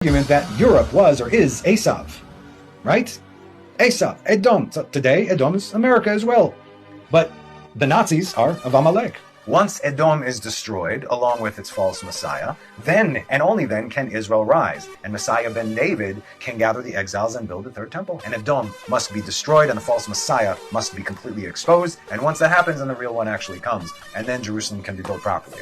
argument that Europe was or is Esav, right? Esav, Edom. So today, Edom is America as well. But the Nazis are of Amalek. Once Edom is destroyed, along with its false Messiah, then and only then can Israel rise, and Messiah ben David can gather the exiles and build the third temple. And Edom must be destroyed, and the false Messiah must be completely exposed. And once that happens, then the real one actually comes, and then Jerusalem can be built properly.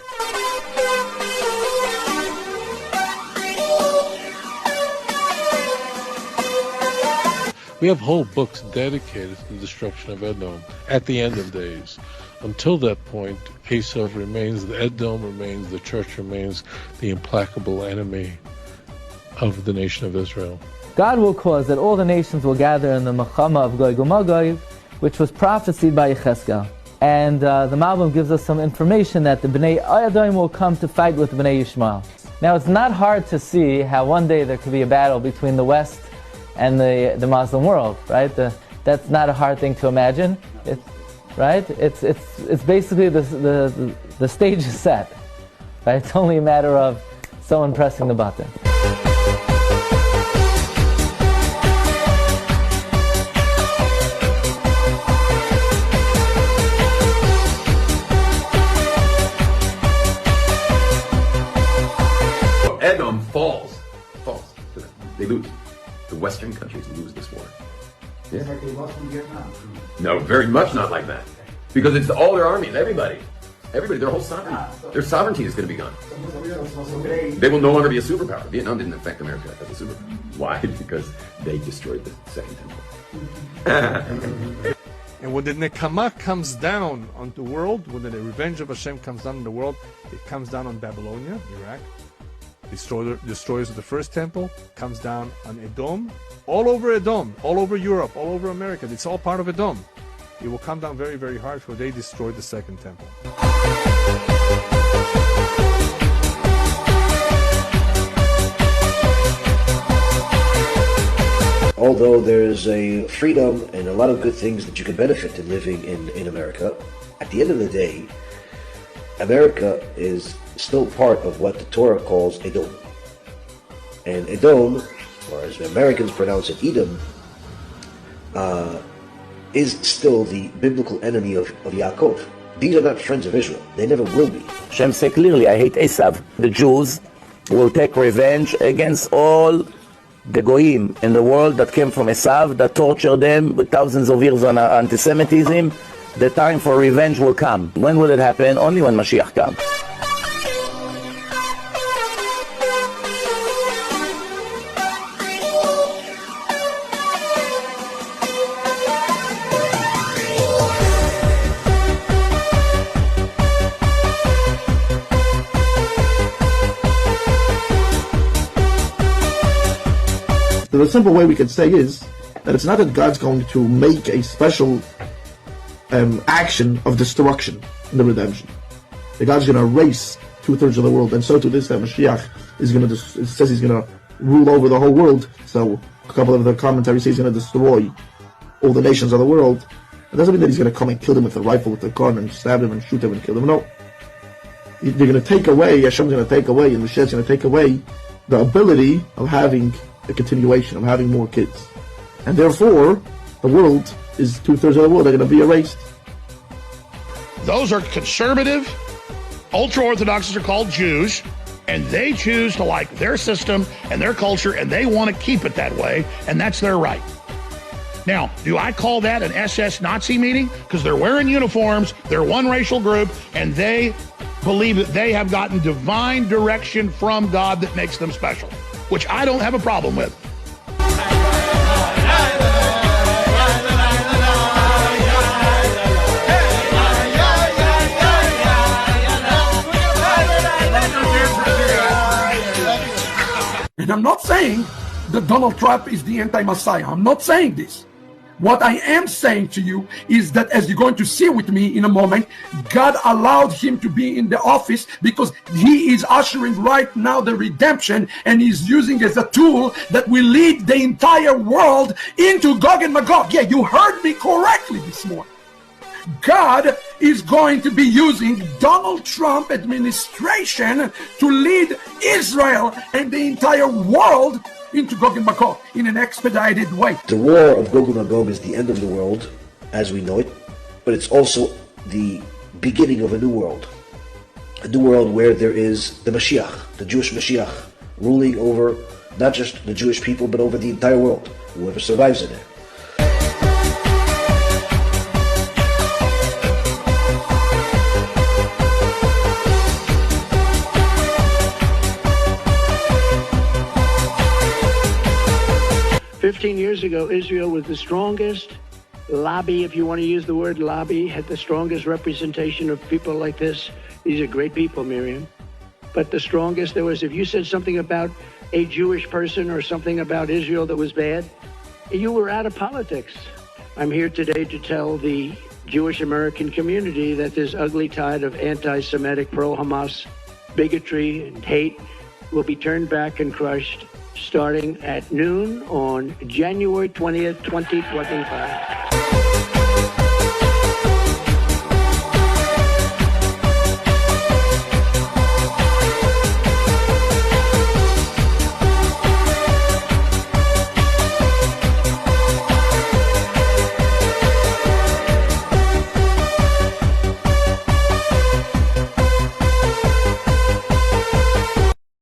We have whole books dedicated to the destruction of Edom at the end of days. Until that point, Esav remains, the Edom remains, the church remains the implacable enemy of the nation of Israel. God will cause that all the nations will gather in the Mechama of Gog Magog, which was prophesied by Yechezkel. And the Malbim gives us some information that the Bnei Edom will come to fight with the Bnei Yishmael. Now it's not hard to see how one day there could be a battle between the West and the Muslim world, right? That's not a hard thing to imagine. Right? It's basically the stage is set. Right? It's only a matter of someone pressing the button. Edom falls. They lose. The Western countries lose this war. Yeah. It's like they lost from Vietnam. No, very much not like that. Because it's all their armies, everybody, their whole sovereignty. Their sovereignty is going to be gone. They will no longer be a superpower. Vietnam didn't affect America as a superpower. Why? Because they destroyed the second temple. And when the Nekama comes down on the world, when the revenge of Hashem comes down on the world, it comes down on Babylonia, Iraq. Destroys the first temple, comes down on Edom, all over Europe, all over America. It's all part of Edom. It will come down very, very hard for they destroy the second temple. Although there's a freedom and a lot of good things that you can benefit in living in America, at the end of the day, America is still part of what the Torah calls Edom. And Edom, or as Americans pronounce it, Edom, is still the biblical enemy of Yaakov. These are not friends of Israel. They never will be. Hashem said clearly, I hate Esav. The Jews will take revenge against all the Goyim in the world that came from Esav, that tortured them with thousands of years on anti-Semitism. The time for revenge will come. When will it happen? Only when Mashiach comes. The simple way we can say is that it's not that God's going to make a special action of destruction in the redemption. That God's going to erase 2/3 of the world, and so to this that Mashiach is going to. It says he's going to rule over the whole world. So a couple of the commentaries say he's going to destroy all the nations of the world. It doesn't mean that he's going to come and kill them with a rifle, with a gun, and stab them and shoot them and kill them. No, they're going to take away. Hashem's going to take away, and Mashiach's going to take away the ability of having a continuation, of having more kids. And therefore, the world is 2/3 of the world are going to be erased. Those are conservative, ultra-Orthodoxes are called Jews, and they choose to like their system and their culture, and they want to keep it that way, and that's their right. Now, do I call that an SS Nazi meeting? Because they're wearing uniforms, they're one racial group, and they believe that they have gotten divine direction from God that makes them special, which I don't have a problem with. And I'm not saying that Donald Trump is the anti-Messiah. I'm not saying this. What I am saying to you is that, as you're going to see with me in a moment, God allowed him to be in the office because he is ushering right now the redemption, and he's using as a tool that will lead the entire world into Gog and Magog. Yeah, you heard me correctly this morning. God is going to be using Donald Trump administration to lead Israel and the entire world into Gog and Magog in an expedited way. The war of Gog and Magog is the end of the world as we know it, but it's also the beginning of a new world. A new world where there is the Mashiach, the Jewish Mashiach, ruling over not just the Jewish people, but over the entire world, whoever survives in it. Years ago, Israel was the strongest lobby, if you want to use the word lobby, had the strongest representation of people like this. These are great people, Miriam. But the strongest there was, if you said something about a Jewish person or something about Israel that was bad, you were out of politics. I'm here today to tell the Jewish American community that this ugly tide of anti-Semitic, pro-Hamas bigotry and hate will be turned back and crushed starting at noon on January 20th, 2025.